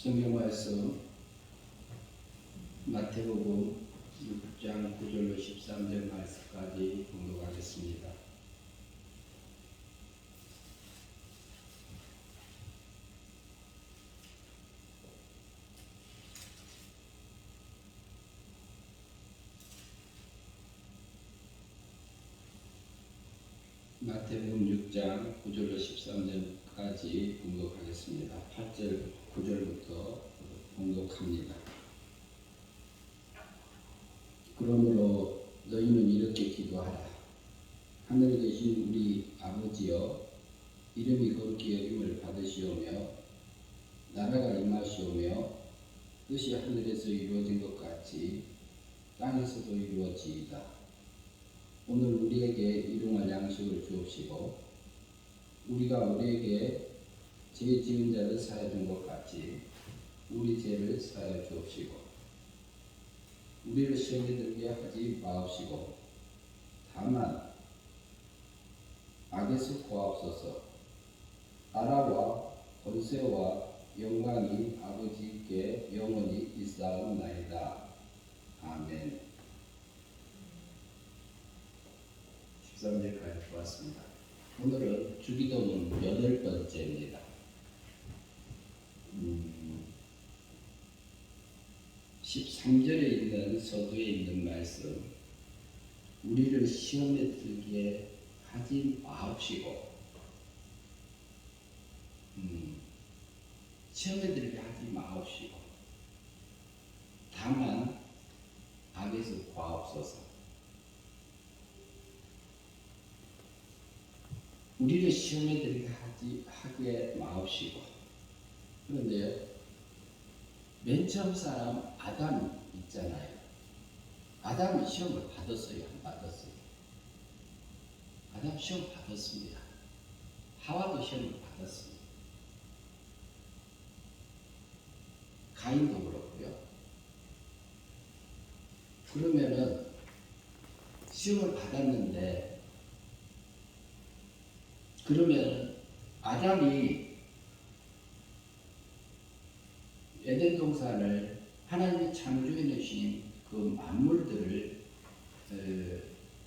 성경 말씀 마태복음 6장 9절로 13절 말씀까지 공독하겠습니다. 마태복음 6장 9절로 13절까지 공독하겠습니다. 8절 9절부터 공독합니다. 그러므로 너희는 이렇게 기도하라. 하늘에 계신 우리 아버지여, 이름이 거룩히 여김을 받으시오며 나라가 임하시오며 뜻이 하늘에서 이루어진 것 같이 땅에서도 이루어지이다. 오늘 우리에게 일용할 양식을 주옵시고 우리가 우리에게 죄 지은 자를 사하여 준 것 같이 우리 죄를 사하여 주옵시고 우리를 시험에 들게 하지 마옵시고 다만 악에서 구하옵소서. 나라와 권세와 영광이 아버지께 영원히 있사옵나이다. 아멘. 13절까지 보았습니다. 오늘은 주기도문 8번째입니다. 13절에 있는 서두에 있는 말씀, 우리를 시험에 들게 하지 마옵시고, 시험에 들게 하지 마옵시고 다만 악에서 구하옵소서. 우리를 시험에 들게 하게 마옵시고. 그런데요, 맨 처음 사람 아담 있잖아요. 아담이 시험을 받았어요? 안 받았어요? 아담 시험 받았습니다. 하와도 시험을 받았습니다. 가인도 그렇고요. 그러면은 시험을 받았는데, 그러면 아담이 에덴 동산을 하나님이 창조해 놓으신 그 만물들을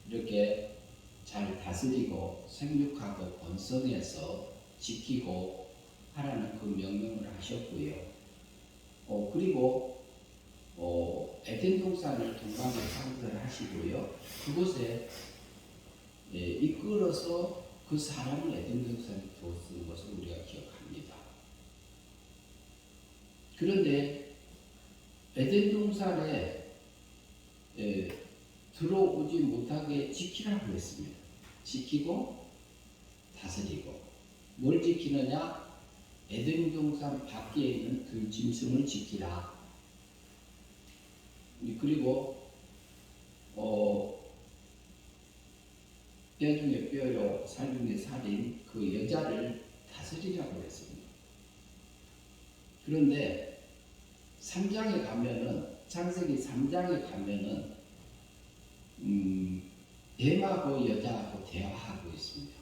이렇게 잘 다스리고 생육하고 번성해서 지키고 하라는 그 명령을 하셨고요. 그리고 에덴 동산을 동방에 창설하시고요. 그곳에 이끌어서 그 사람을 에덴 동산에 두었던 것을 우리가 기억합니다. 그런데 에덴 동산에 들어오지 못하게 지키라고 했습니다. 지키고 다스리고. 뭘 지키느냐? 에덴 동산 밖에 있는 들짐승을 지키라. 그리고 뼈 중에 뼈요 살 중에 살인 그 여자를 다스리라고 했습니다. 그런데 3장에 가면은, 창세기 3장에 가면은 뱀하고 여자하고 대화하고 있습니다.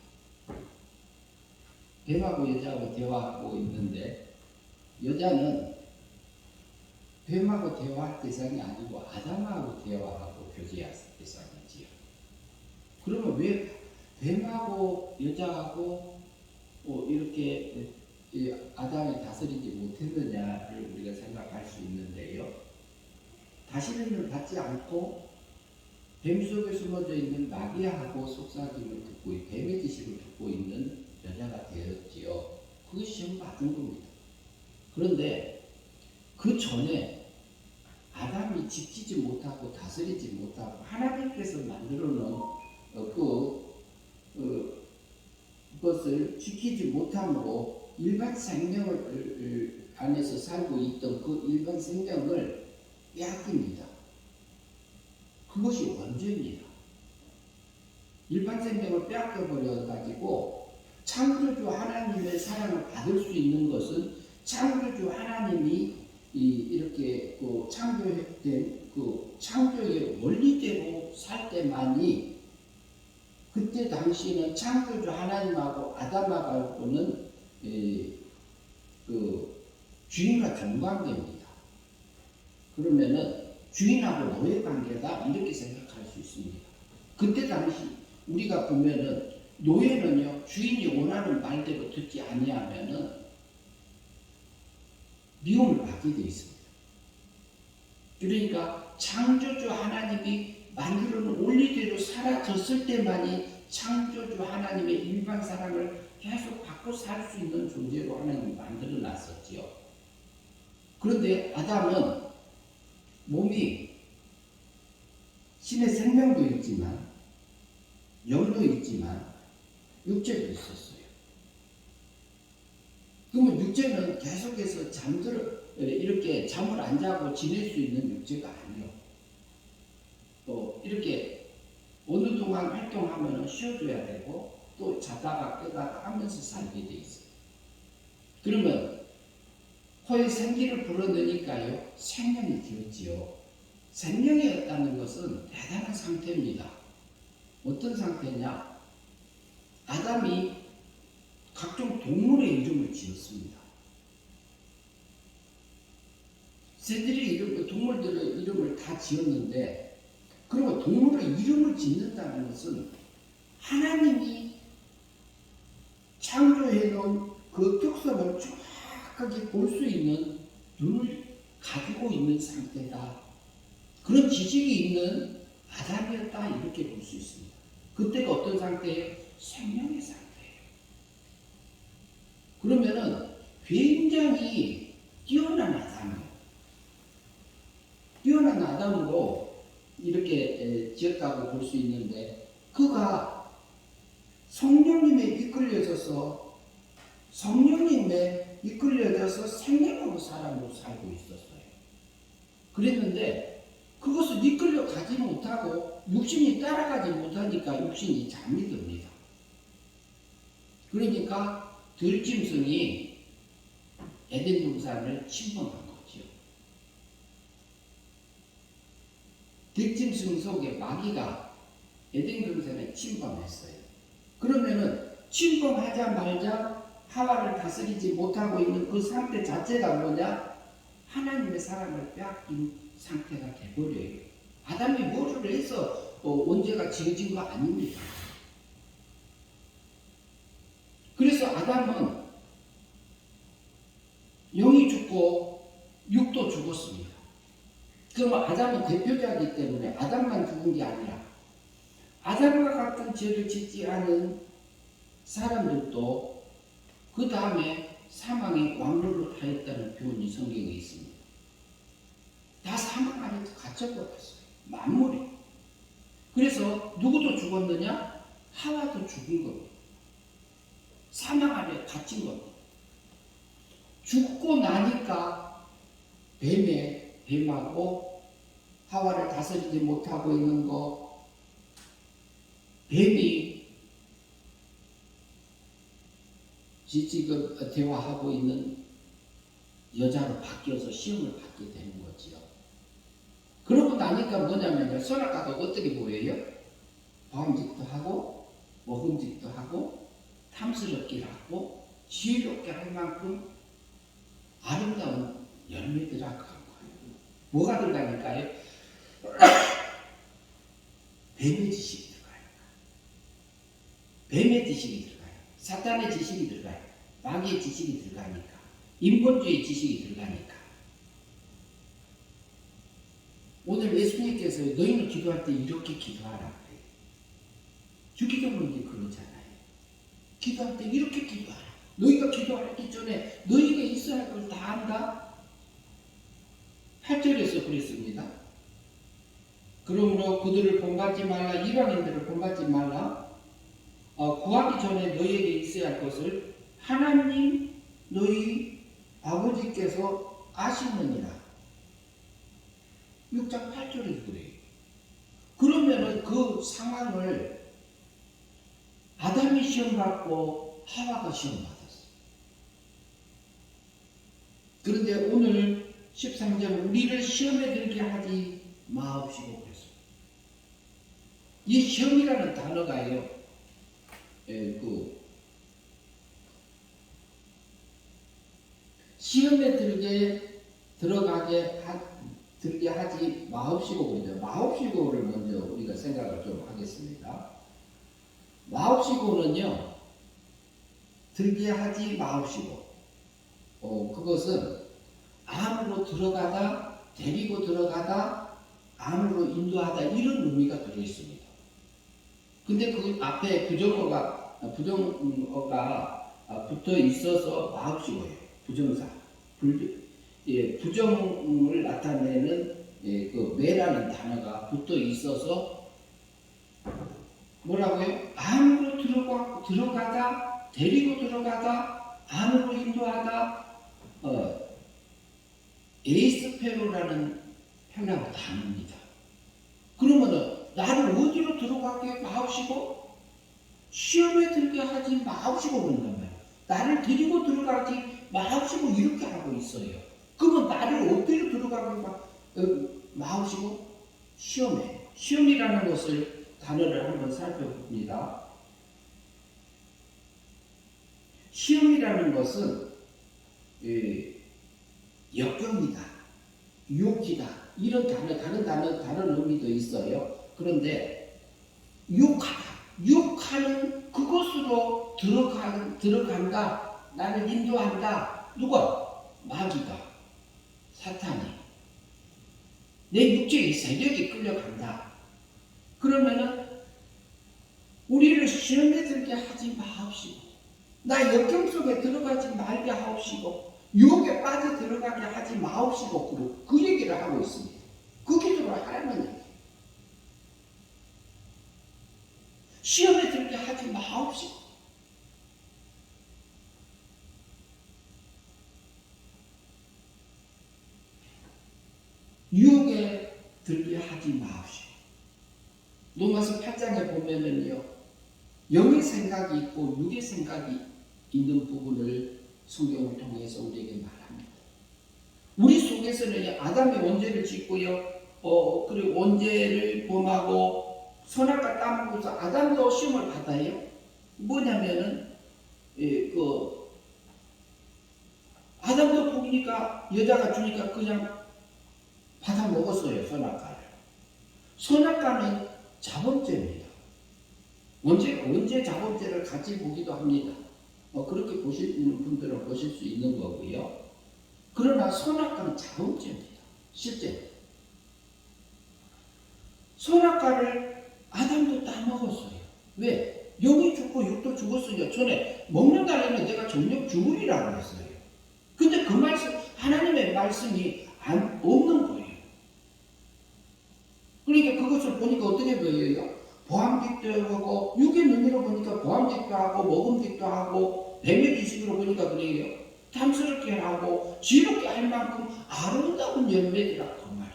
뱀하고 여자하고 대화하고 있는데, 여자는 뱀하고 대화할 대상이 아니고 아담하고 대화하고 교제할 대상이지요. 그러면 왜 뱀하고 여자하고 이렇게 아담이 다스리지 못했느냐를 우리가 생각할 수 있는데요. 다스림을 받지 않고 뱀 속에 숨어져 있는 마귀하고 속삭임을 듣고 뱀의 지식을 듣고 있는 여자가 되었지요. 그게 시험 받은 겁니다. 그런데 그 전에 아담이 지키지 못하고 다스리지 못하고 하나님께서 만들어 놓은 그것을 지키지 못함으로 일반 생명을 안에서 살고 있던 그 일반 생명을 빼앗깁니다. 그것이 원죄입니다. 일반 생명을 빼앗겨버려 가지고 창조주 하나님의 사랑을 받을 수 있는 것은 창조주 하나님이 이렇게 창조된 그 창조의 원리대로 살 때만이, 그때 당시에는 창조주 하나님하고 아담하고는 주인과 종관계입니다. 그러면은 주인하고 노예 관계다 이렇게 생각할 수 있습니다. 그때 당시 우리가 보면은 노예는요 주인이 원하는 말대로 듣지 아니하면은 미움을 받게 되어 있습니다. 그러니까 창조주 하나님이 만들어 놓은 원리대로 사라졌을 때만이 창조주 하나님의 일반 사랑을 계속 받고 살 수 있는 존재로 하나님이 만들어 놨었지요. 그런데 아담은 몸이 신의 생명도 있지만 영도 있지만 육체도 있었어요. 그러면 육체는 계속해서 이렇게 잠을 안 자고 지낼 수 있는 육체가 아니에요. 또 이렇게 어느 동안 활동하면 쉬어줘야 되고 또 자다가 깨다가 하면서 살게 돼 있어요. 그러면 코에 생기를 불어넣으니까요 생명이 되었지요. 생명이었다는 것은 대단한 상태입니다. 어떤 상태냐? 아담이 각종 동물의 이름을 지었습니다. 새들의 이름, 동물들의 이름을 다 지었는데, 그리고 동물의 이름을 짓는다는 것은 하나님이 창조해 놓은 그 특성을 정확하게 볼 수 있는 눈을 가지고 있는 상태다. 그런 지식이 있는 아담이었다 이렇게 볼 수 있습니다. 그때가 어떤 상태예요? 생명의 상태예요. 그러면은 굉장히 뛰어난 아담이에요. 뛰어난 아담으로 이렇게 지었다고 볼 수 있는데 그가 성령님에 이끌려져서 생명하고 사람으로 살고 있었어요. 그랬는데 그것을 이끌려 가지 못하고 육신이 따라가지 못하니까 육신이 잠이 듭니다. 그러니까 들짐승이 에덴 동산을 침범한 거죠. 들짐승 속에 마귀가 에덴 동산을 침범했어요. 그러면은 침범하자마자 하와를 다스리지 못하고 있는 그 상태 자체가 뭐냐? 하나님의 사랑을 빼앗긴 상태가 돼버려요. 아담이 뭐를 해서 원죄가 지어진 거 아닙니다. 그래서 아담은 영이 죽고 육도 죽었습니다. 그러면 아담은 대표자이기 때문에 아담만 죽은 게 아니라 아담과 같은 죄를 짓지 않은 사람들도 그 다음에 사망의 왕로로 타였다는 표현이 성경에 있습니다. 다 사망 안에 갇혀버렸어요. 만물이. 그래서 누구도 죽었느냐? 하와도 죽은 겁니다. 사망 안에 갇힌 겁니다. 죽고 나니까 뱀하고 하와를 다스리지 못하고 있는 거, 뱀이 지금 대화하고 있는 여자로 바뀌어서 시험을 받게 되는 거지요. 그러고 나니까 뭐냐면요, 선악과가 어떻게 보여요? 범직도 하고 먹음직도 하고 탐스럽게 하고 지혜롭게 할 만큼 아름다운 열매들하고 한 거예요. 뭐가 들어가니까요? 뱀의 지식이 들어가요. 뱀의 지식이 들어가요. 사탄의 지식이 들어가요. 마귀의 지식이 들어가니까. 인본주의 지식이 들어가니까. 오늘 예수님께서 너희는 기도할 때 이렇게 기도하라 그래요. 주기도문이 그러잖아요. 기도할 때 이렇게 기도하라. 너희가 기도하기 전에 너희에게 있어야 할 걸 다 안다. 8절에서 그랬습니다. 그러므로 그들을 본받지 말라. 이방인들을 본받지 말라. 구하기 전에 너희에게 있어야 할 것을 하나님 너희 아버지께서 아시느니라. 6장 8절에서 그래요. 그러면은 그 상황을 아담이 시험받고 하와가 시험받았어요. 그런데 오늘 13절 우리를 시험에 들게 하지 마옵시고 그랬어요. 이 시험이라는 단어가요. 시험에 들게 하지 마옵시고 그러죠. 마옵시고를 먼저 우리가 생각을 좀 하겠습니다. 마옵시고는요, 들게 하지 마옵시고, 그것은 안으로 들어가다, 데리고 들어가다, 안으로 인도하다, 이런 의미가 들어 있습니다. 근데 그 앞에 부정어가 붙어 있어서 마옵시고예요. 부정사. 부정을 나타내는 그 매라는 단어가 붙어 있어서 뭐라고요? 안으로 들어가다, 데리고 들어가다, 안으로 인도하다, 에이스페로라는 편하고 다릅니다. 그러면은 나를 어디로 들어가게 마옵시고 시험에 들게 하지 마옵시고 그런단 말이에요. 나를 데리고 들어가지 마옵시고 이렇게 하고 있어요. 그러면 나를 어디로 들어가게 마옵시고 시험에. 시험이라는 것을 단어를 한번 살펴봅니다. 시험이라는 것은 역경이다, 유혹이다, 이런 다른 의미도 있어요. 그런데 유혹하는 그것으로 들어간다, 나를 인도한다. 누가? 마귀가, 사탄이, 내 육체의 세력이 끌려간다. 그러면은 우리를 시험에 들게 하지 마옵시고, 나 역경 속에 들어가지 말게 하옵시고, 유혹에 빠져 들어가게 하지 마옵시고, 그 얘기를 하고 있습니다. 그 기도를 하라는 얘기예요. 시험에 들게 하지 마옵시고, 유혹에 들게 하지 마옵시고. 로마서 8장에 보면은요, 영의 생각이 있고 육의 생각이 있는 부분을 성경을 통해서 우리에게 말합니다. 우리 속에서는 아담의 원죄를 짓고요, 그리고 원죄를 범하고 선악과 따먹어서 아담도 시험을 받아요. 뭐냐면은 아담도 보니까 여자가 주니까 그냥 받아 먹었어요. 선악과를. 선악과는 자범죄입니다. 원죄 자범죄를 같이 보기도 합니다. 그렇게 보시는 분들은 보실 수 있는 거고요. 그러나 선악과는 자범죄입니다. 실제 선악과를 아담도 따먹었어요. 왜? 영이 죽고 육도 죽었으니까 전에 먹는다면 내가 정녕 죽으리라고 했어요. 근데 그 말씀, 하나님의 말씀이 없는 거예요. 그러니까 그것을 보니까 어떻게 보여요? 보암직도 하고, 육의 눈으로 보니까 보암직도 하고, 먹음직도 하고, 뱀의 지식으로 보니까 그래요. 탐스럽게 하고, 지롭게 할 만큼 아름다운 열매들이라고 그 말이에요.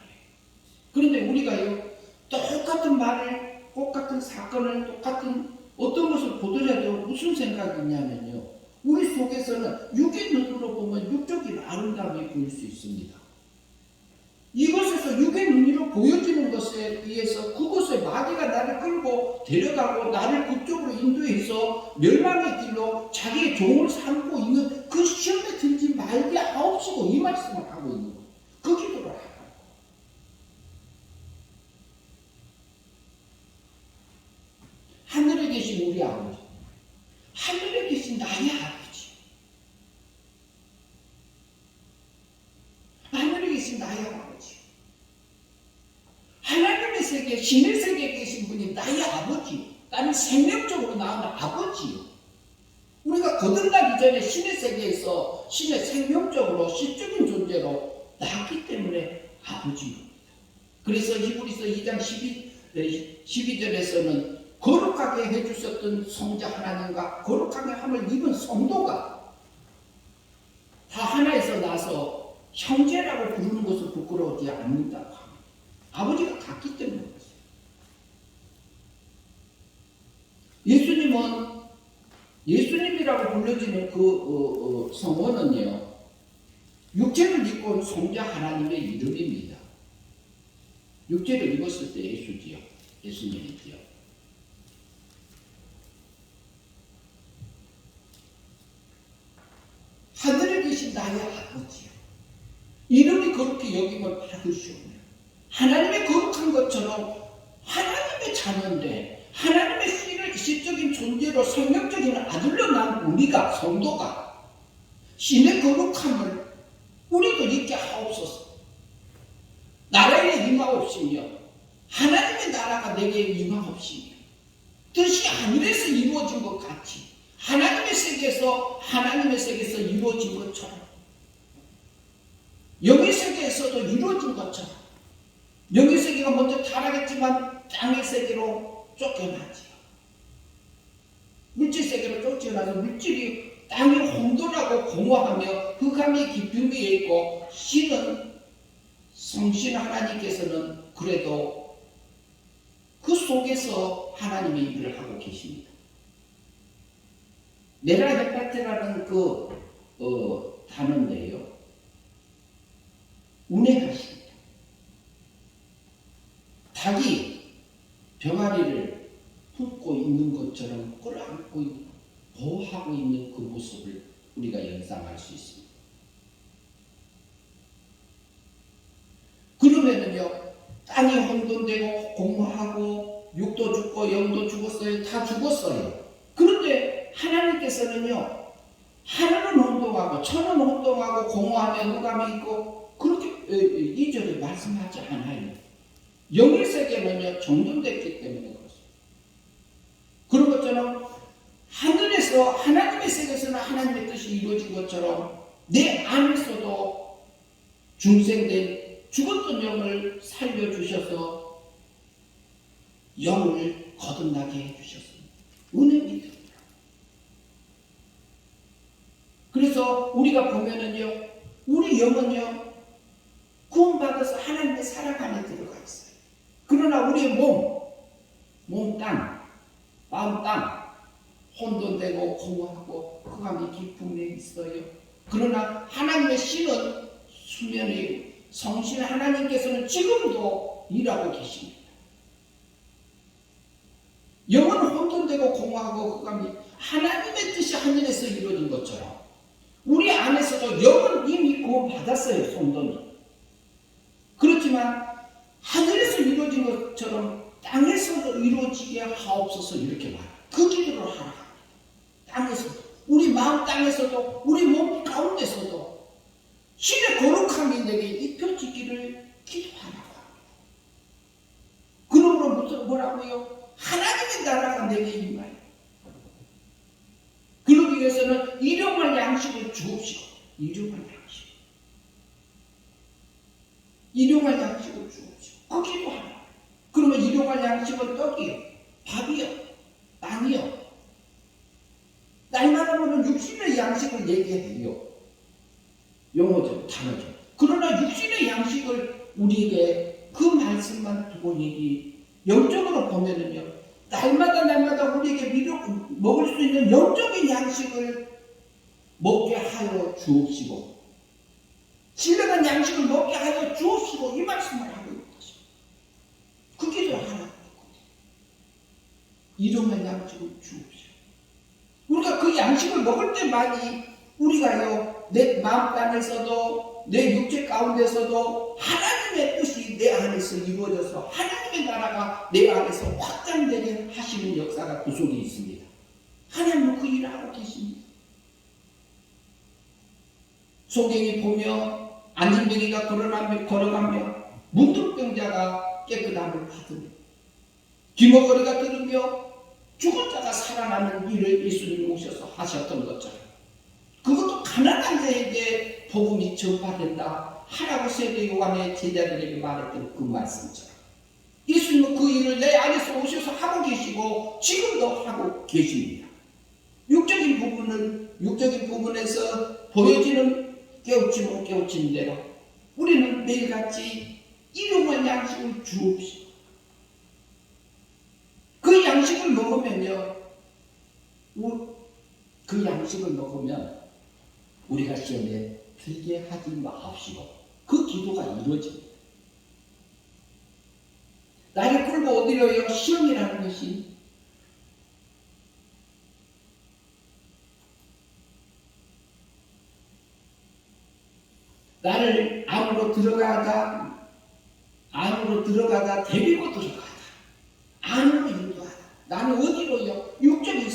그런데 우리가요, 똑같은 말을, 똑같은 사건을, 똑같은 어떤 것을 보더라도 무슨 생각이 있냐면요, 우리 속에서는 육의 눈으로 보면 육적인 아름다움이 보일 수 있습니다. 이것에서 육의 눈으로 보여지는 것에 의해서 그것에 마귀가 나를 끌고 데려가고 나를 그쪽으로 인도해서 멸망의 길로 자기의 종을 삼고 있는 그 시험에 들지 말게 하옵시고, 이 말씀을 하고 있는 거예요. 그 기도를 하라고. 하늘에 계신 우리 아버지, 하늘에 계신 나의 아버지, 하늘에 계신 나의 아버지, 하나님의 세계, 신의 세계에 계신 분이 나의 아버지, 나는 생명적으로 낳은 아버지요. 우리가 거듭나기 전에 신의 세계에서 신의 생명적으로 실적인 존재로 낳았기 때문에 아버지입니다. 그래서 히브리서 2장 12절에서는 거룩하게 해주셨던 성자 하나님과 거룩하게 함을 입은 성도가 다 하나에서 나서 형제라고 부르는 것을 부끄러워하지 않는다고 합니다. 아버지가 같기 때문에 그렇습니다. 예수님이라고 불려지는 그 성원은요, 육체를 입고 온 성자 하나님의 이름입니다. 육체를 입었을 때 예수지요. 예수님이지요. 하늘에 계신 것이 나의 아버지요. 이름이 그렇게 여김을 받으시오며 하나님의 거룩한 것처럼 하나님의 자녀인데 하나님의 시적인 존재로 생명적인 아들로 난 우리가 성도가 신의 거룩함을 우리도 있게 하옵소서. 나라에 임하옵시며 하나님의 나라가 내게 임하옵시며 뜻이 하늘에서 이루어진 것 같이 하나님의 세계에서 이루어진 것처럼 영의 세계에서도 이루어진 것처럼 영의 세계가 먼저 타락했지만 땅의 세계로 쫓겨나지요. 물질 세계로 쫓겨나서 물질이 땅이 혼돈하고 공허하며 흑암이 깊은 데에 있고 신은 성신 하나님께서는 그래도 그 속에서 하나님의 일을 하고 계십니다. 메라 헤파테라는 단어인데요. 운행하십니다. 닭이 병아리를 품고 있는 것처럼 끌어안고 있는, 보호하고 있는 그 모습을 우리가 연상할 수 있습니다. 그러면은요, 땅이 혼돈되고 공허하고 육도 죽고 영도 죽었어요. 다 죽었어요. 그런데 하나님께서는요, 하늘은 혼동하고 천은 혼동하고 공허하며 흑암이 있고 그렇게 2절에 말씀하지 않아요. 영의 세계는요 정돈됐기 때문에 그렇습니다. 그런 것처럼 하늘에서 하나님의 세계에서는 하나님의 뜻이 이루어진 것처럼 내 안에서도 중생된 죽었던 영을 살려주셔서 영을 거듭나게 해주셨습니다. 은혜입니다. 그래서 우리가 보면은요, 우리 영은요 구원받아서 하나님의 사랑 안에 들어가 있어요. 그러나 우리의 몸 땅, 마음 땅 혼돈되고 공허하고 흑암이 깊은 데 있어요. 그러나 하나님의 신은 수면이 성신 하나님께서는 지금도 일하고 계십니다. 영은 혼돈되고 공허하고 흑암이 하나님의 뜻이 하늘에서 이루어진 것처럼 우리 안에서도 영은 이미 구원받았어요. 성도는. 그렇지만 하늘에서 이루어진 것처럼 땅에서도 이루어지게 하옵소서 이렇게 말합니다. 그 기도를 하라 합니다. 땅에서도 우리 마음 땅에서도 우리 몸 가운데서도 신의 거룩함이 내게 입혀지기를 기도하라고 합니다. 그러므로 뭐라고요? 하나님의 나라가 내게 임하여 그러기 위해서는 일용할 양식을 주옵시고 일용할 양식을 주옵시고 그 기도하라. 그러면 일용할 양식은 떡이요, 밥이요, 빵이요. 날마다 보면 육신의 양식을 얘기해요. 용어죠, 단어죠. 그러나 육신의 양식을 우리에게 그 말씀만 두고 영적으로 보면은요, 날마다 우리에게 먹을 수 있는 영적인 양식을 먹게 하여 주옵시고, 신령한 양식을 먹게 하여 주옵시고, 이 말씀을 하고 있는 것입니다. 그 기도를 하라고 했거든요. 일용할 양식을 주옵시고. 우리가 그 양식을 먹을 때만이 우리가요, 내 마음 땅에서도 내 육체 가운데서도 하나님의 뜻이 내 안에서 이루어져서 하나님의 나라가 내 안에서 확장되게 하시는 역사가 그 속에 있습니다. 하나님은 그 일을 하고 계십니다. 소경이 보며 안진뱅이가 걸어가며 문둥병자가 깨끗함을 받으며 귀머거리가 들으며 죽은 자가 살아나는 일을 예수님이 오셔서 하셨던 것처럼 그것도 가난한 자에게 복음이 전파된다 하라고 세례 요한의 제자들에게 말했던 그 말씀처럼 예수님은 그 일을 내 안에서 오셔서 하고 계시고 지금도 하고 계십니다. 육적인 부분에서 보여지는 깨우치 못 깨우치는 대로 우리는 매일같이 일용할 양식을 주옵시고 그 양식을 먹으면요, 그 양식을 먹으면 우리가 시험에 들게 하지 마옵시고 그 기도가 이루어집니다. 나를 끌고 어디로요? 시험이라는 것이 나를 안으로 들어가다 데리고 들어가다 안으로 인도하다. 나는 어디로요? 육적인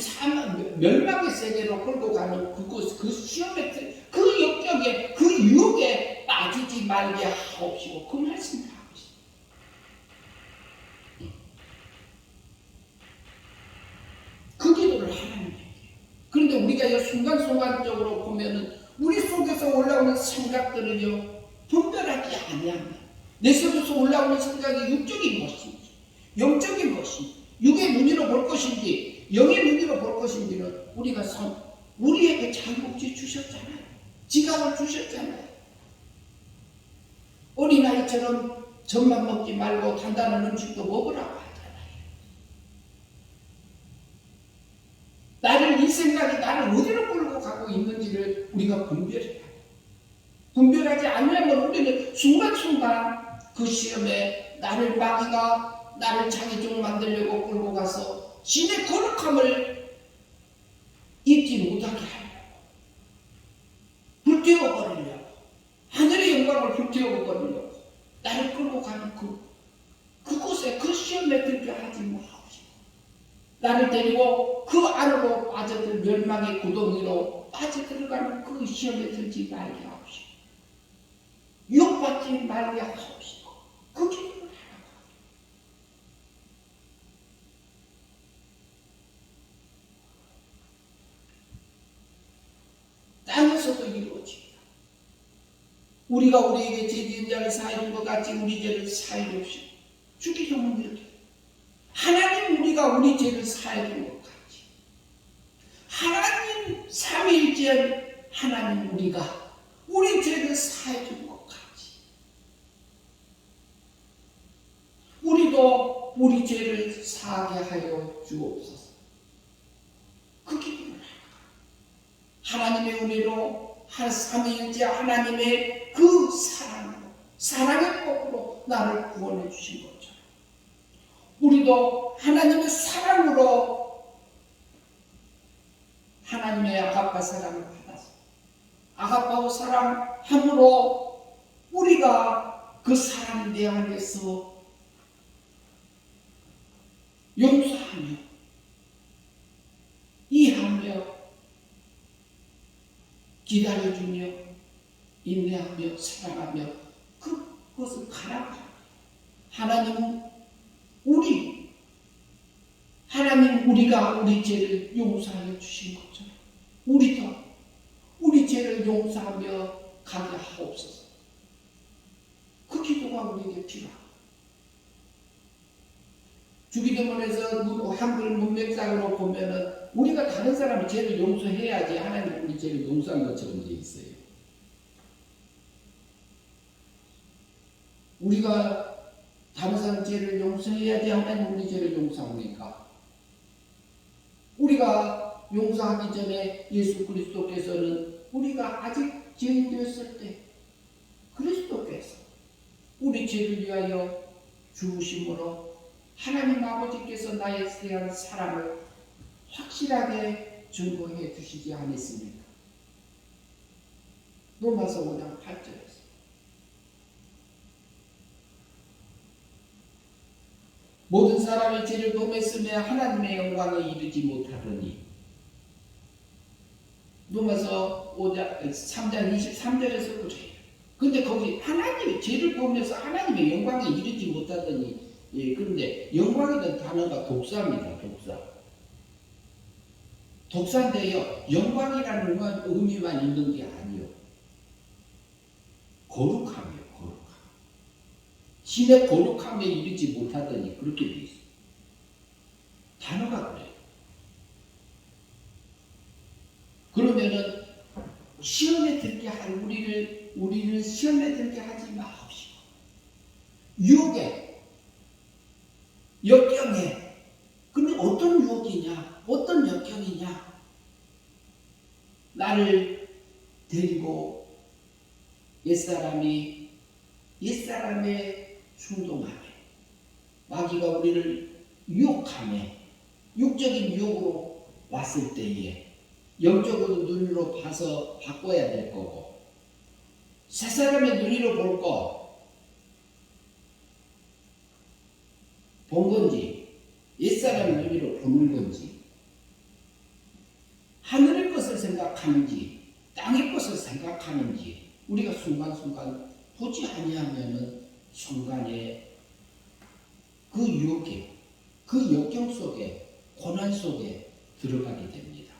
멸망의 세계로 끌고 가는 그곳, 그 시험에, 그 역경에, 그 유혹에 빠지지 말게 하옵시고, 그 말씀을 하고 있습니다. 그 기도를 하나님께. 그런데 우리가 이 순간순간적으로 보면은 우리 속에서 올라오는 생각들은요, 분별하지 아니합니다. 내 속에서 올라오는 생각이 육적인 것인지, 영적인 것인지, 육의 눈으로 볼 것인지, 영의 눈으로 볼 것인지는 우리에게 자유복지 주셨잖아요. 지갑을 주셨잖아요. 어린아이처럼 젖만 먹지 말고 단단한 음식도 먹으라고 하잖아요. 이 생각이 나를 어디로 끌고 가고 있는지를 우리가 분별해야 해요. 분별하지 않으면 우리는 순간순간 그 시험에 나를 자기종 만들려고 끌고 가서 신의 거룩함을 잊지 못하게 하려고, 불태워버리려고, 하늘의 영광을 불태워버리려고 나를 끌고 가는 그곳에 그 시험에 들게 하지 마옵시고, 나를 데리고 그 안으로 빠져들 멸망의 구덩이로 빠져들어가는 그 시험에 들지 말게 하옵시고, 유혹받지 말게 하옵시고, 그 기도를 하라고. 땅에서도 이루어집니다. 우리가 우리에게 죄 지은 자를 사하는 것 같이 우리 죄를 사하여 주시고, 주기도문 이렇게 하나님 우리가 우리 죄를 사하여 준 것 같이, 하나님 삼위일체 하나님 우리가 우리 죄를 사하여 준 것 같이 우리도 우리 죄를 사하게 하여 주옵소서. 그 기도를 하나님의 은혜로 삼위일체 하나님의 그 사랑의 법으로 나를 구원해 주신 것처럼 우리도 하나님의 사랑으로 하나님의 아가빠 사랑을 받아서 아가빠와 사랑함으로 우리가 그 사랑 내 안에서 용서하며 이해하며 기다려주며 인내하며 사랑하며 그것을 가라고. 하나님 우리가 우리 죄를 용서하여 주신 것처럼 우리도 우리 죄를 용서하며 가게 하옵소서. 그 기도가 우리에게 필요합니다. 주기도문에서 한글 문맥상으로 보면은 우리가 다른 사람의 죄를 용서해야지 하나님 우리 죄를 용서한 것처럼 되어 있어요. 우리가 다른 사람 죄를 용서해야지 하나님 우리 죄를 용서합니까? 우리가 용서하기 전에 예수 그리스도께서는 우리가 아직 죄인 되었을 때 그리스도께서 우리 죄를 위하여 죽으심으로 하나님 아버지께서 나에 대한 사랑을 확실하게 증거해 주시지 않았습니까? 로마서 5장 8절에서 모든 사람이 죄를 범했으며 하나님의 영광에 이르지 못하더니, 로마서 3장 23절에서 그래요. 근데 거기 하나님이 죄를 범해서 하나님의 영광에 이르지 못하더니, 그런데 영광이라는 단어가 독사입니다. 독사인데요, 영광이라는 의미만 있는 게 아니에요. 거룩함이에요. 신의 거룩함에 이르지 못하더니 그렇게 돼 있어요. 단어가 그래요. 그러면은 시험에 들게 할 우리를 시험에 들게 하지 마옵시고, 유혹에, 역경에. 근데 어떤 유혹이냐, 어떤 역경이냐, 나를 데리고 옛사람의 충동함에, 마귀가 우리를 유혹함에, 육적인 유혹으로 왔을 때에 영적으로 눈으로 봐서 바꿔야 될 거고, 새 사람의 눈으로 볼 거, 본 건지, 옛 사람의 눈으로 보는 건지, 하늘의 것을 생각하는지, 땅의 것을 생각하는지, 우리가 순간순간 보지 아니하면은 순간에 그 유혹에, 그 역경 속에, 고난 속에 들어가게 됩니다.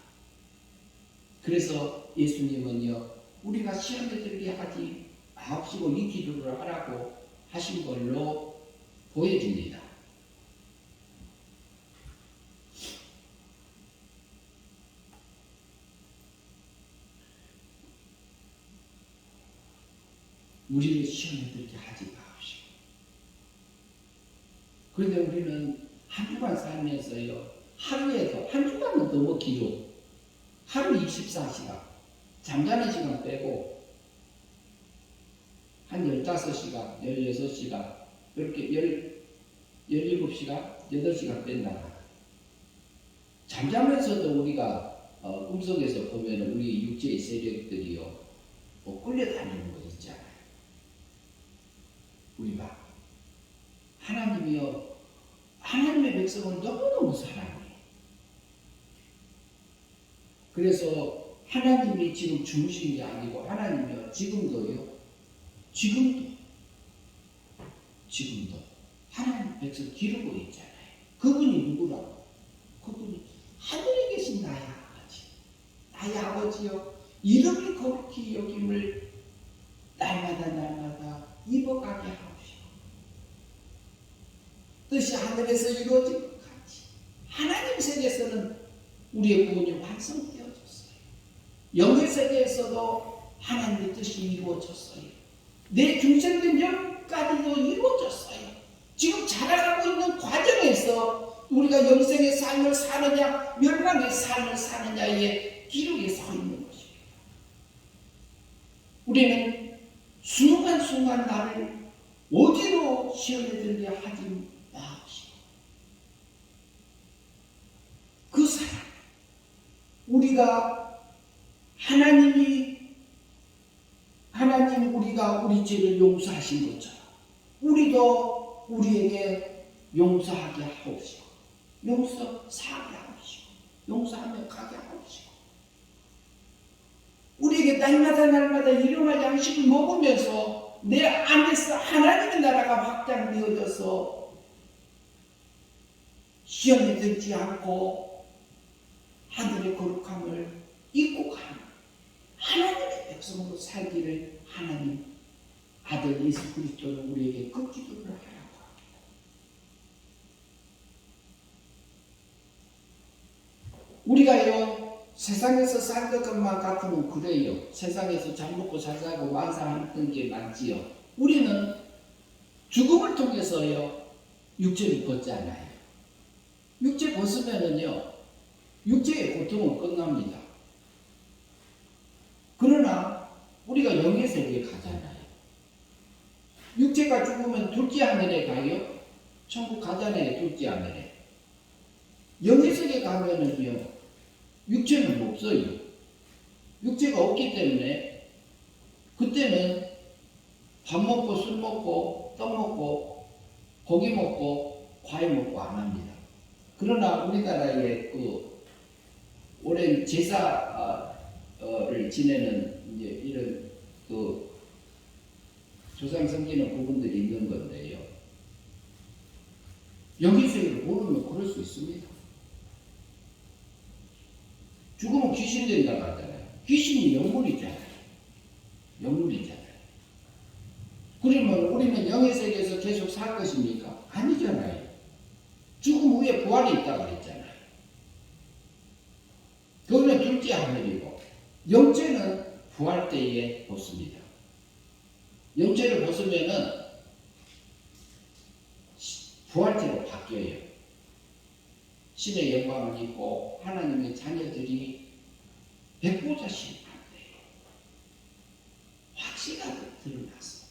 그래서 예수님은요, 우리가 시험에 들게 하지 마옵시고 이 기도를 하라고 하신 걸로 보여집니다. 우리를 시험에 들게 하지 마옵시고. 그런데 우리는 한 주간 살면서요, 하루에도, 한 주간은 너무 길어. 하루 24시간, 잠자는 시간 빼고, 한 15시간, 16시간, 이렇게 17시간, 8시간 뺀다. 잠자면서도 우리가 꿈속에서 보면 우리 육체의 세력들이요, 끌려다니는 거 있잖아요. 우리가 하나님이요, 하나님의 백성을 너무너무 사랑해요. 그래서 하나님이 지금 주무신 게 아니고 하나님이요, 지금도 하나님 백성 기르고 있잖아요. 그분이 누구라고? 그분이 하늘에 계신 나의 아버지, 나의 아버지요, 이름이 거룩히 여김을 날마다 입어가게 하옵시고, 뜻이 하늘에서 이루어진 것 같이 하나님 세계에서는 우리의 구원이 완성되어졌어요. 영의 세계에서도 하나님의 뜻이 이루어졌어요. 내 중생된 영까지도 이루어졌어요. 지금 자라가고 있는 과정에서 우리가 영생의 삶을 사느냐 멸망의 삶을 사느냐의 기록에 서 있는 것입니다. 우리는 순간순간 나를 어디로 시험에 들게 하지 마옵시고, 그 사람, 우리가 하나님 우리가 우리 죄를 용서하신 것처럼 우리도 우리에게 용서하게 하옵시고, 용서사하게 하옵시고, 용서하며 가게 하옵시고, 우리에게 날마다 일용할 양식을 먹으면서 내 안에서 하나님의 나라가 확장되어져서 시험에 들지 않고 하늘의 거룩함을 잊고 가는 하나님의 백성으로 살기를 하나님 아들 예수 그리스도는 우리에게 그 기도를 하라고 합니다. 우리가요, 세상에서 산 것만 같으면 그래요. 세상에서 잘 먹고 잘 살고 만사하는 게 많지요. 우리는 죽음을 통해서요, 육체를 벗잖아요. 육체 벗으면은요, 육체의 고통은 끝납니다. 그러나 우리가 영의 세계에 가잖아요. 육체가 죽으면 둘째 하늘에 가요. 천국 가잖아요, 둘째 하늘에. 영의 세계에 가면은요, 육체는 없어요. 육체가 없기 때문에 그때는 밥 먹고 술 먹고 떡 먹고 고기 먹고 과일 먹고 안 합니다. 그러나 우리나라의 그 오랜 제사를 지내는 이제 이런 그 조상 섬기는 부분들이 있는 건데요. 영의 세계를 모르면 그럴 수 있습니다. 죽으면 귀신 된다고 하잖아요. 귀신이 영물이잖아요. 영물이잖아요. 그러면 우리는 영의 세계에서 계속 살 것입니까? 아니잖아요. 죽음 후에 부활이 있다고 그랬잖아요. 그거는 둘째 하늘이고, 영체는 부활 때에 벗습니다. 영체를 벗으면은 부활체로 바뀌어요. 신의 영광을 입고 하나님의 자녀들이 백보자신 안돼요. 확실하게 드러났어.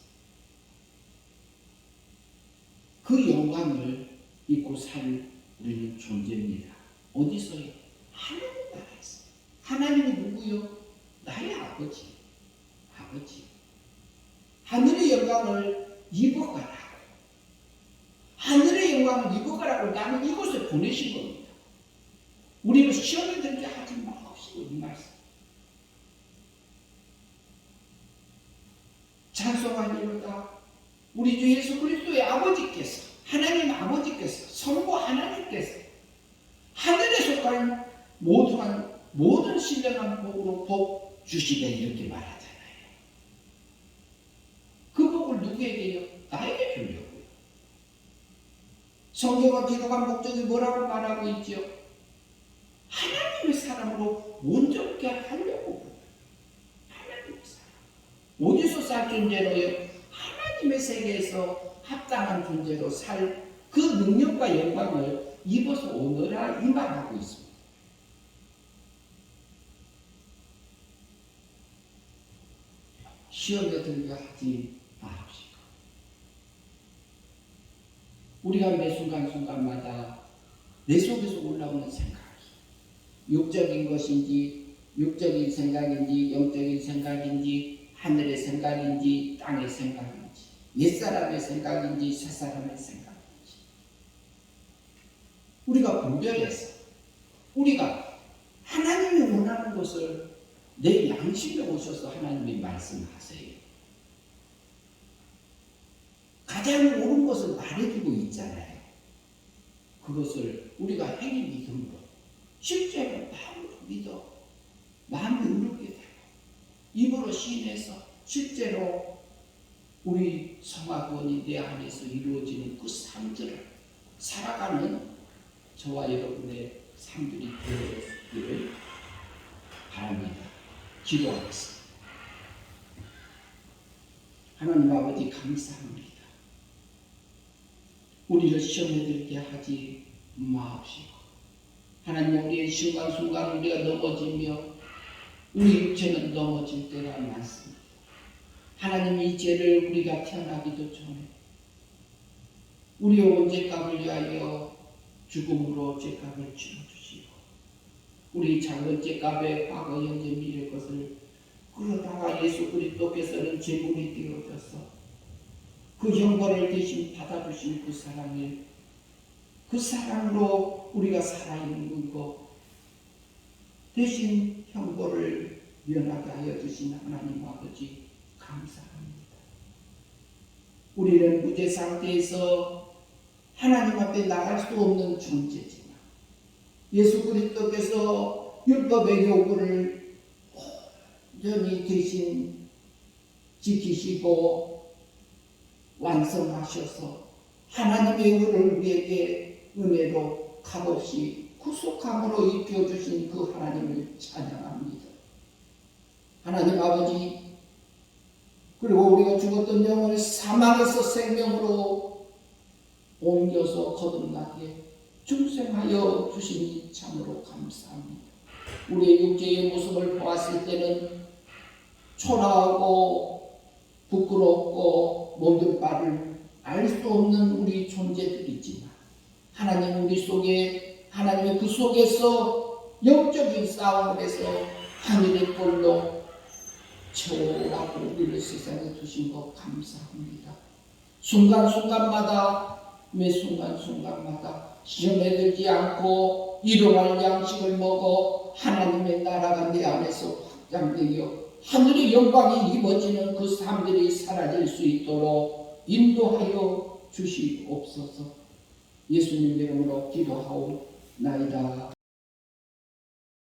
그 영광을 입고 살 우리는 존재입니다. 어디서요? 하나님 나라에서. 하나님이 누구요? 나의 아버지. 아버지. 하늘의 영광을 입어가라고. 하늘의 영광을 입어가라고 나는 이곳에 보내신 겁니다. 우리는 시험에 들게 하지 마옵시고 이 말씀. 찬송하니로다. 우리 주 예수 그리스도의 아버지께서, 하나님 아버지께서, 성부 하나님께서 하늘에 속한 모든 신령한 복으로 복 주시되 이렇게 말하잖아요. 그 복을 누구에게요? 나에게 주려고요. 성경과 기록한 목적이 뭐라고 말하고 있죠? 하나님의 사람으로 온전케 하려고. 하나님의 사람. 어디서 살 존재로요? 하나님의 세계에서 합당한 존재로 살 그 능력과 영광을 입어서 오너라 이 말하고 있습니다. 시험에 들게 하지 마십시오. 우리가 매 순간순간마다 내 속에서 올라오는 생각이 육적인 것인지 육적인 생각인지 영적인 생각인지 하늘의 생각인지 땅의 생각인지 옛사람의 생각인지 새사람의 생각인지 우리가 분별해서 우리가 하나님이 원하는 것을 내 양심에 오셔서 하나님이 말씀하세요. 가장 옳은 것을 말해주고 있잖아요. 그것을 우리가 행위 믿음으로 실제로 마음으로 믿어 마음이 누르게 되고 입으로 시인해서 실제로 우리 성화구원이 내 안에서 이루어지는 그 삶들을 살아가는 저와 여러분의 삶들이 되어지기를 바랍니다. 기도하겠습니다. 하나님 아버지 감사합니다. 우리를 시험에 들게 하지 마옵시고 하나님 우리의 순간순간 우리가 넘어지며 우리 육체는 넘어질 때가 많습니다. 하나님 이 죄를 우리가 태어나기도 전에 우리의 온 죄값을 위하여 죽음으로 죄값을 치러주시고 우리 작은 죄값에 과거 현재 미래 것을 그러다가 예수 그리스도께서는 제물이 되어져서 그 형벌을 대신 받아주신 그 사랑으로 우리가 살아있는 것 대신 형벌을 면하게 하여 주신 하나님 아버지 감사합니다. 우리는 무죄 상태에서 하나님 앞에 나갈 수 없는 존재지만 예수 그리스도께서 율법의 요구를 온전히 대신 지키시고 완성하셔서 하나님의 의를 우리에게 은혜로 값없이 구속함으로 입혀주신 그 하나님을 찬양합니다. 하나님 아버지 그리고 우리가 죽었던 영혼을 사망에서 생명으로 옮겨서 거듭나게 중생하여 주시니 참으로 감사합니다. 우리의 육체의 모습을 보았을 때는 초라하고 부끄럽고 모든 바를 알 수 없는 우리 존재들이지만 하나님 우리 속에 하나님의 그 속에서 영적인 싸움을 해서 하늘의 꼴로 채우라고 우리를 세상에 두신 것 감사합니다. 순간순간마다 매 순간순간마다 시험에 들지 않고 일용할 양식을 먹어 하나님의 나라가 내 안에서 확장되어 하늘의 영광이 입어지는 그 삶들이 사라질 수 있도록 인도하여 주시옵소서. 예수님 이름으로 기도하옵나이다.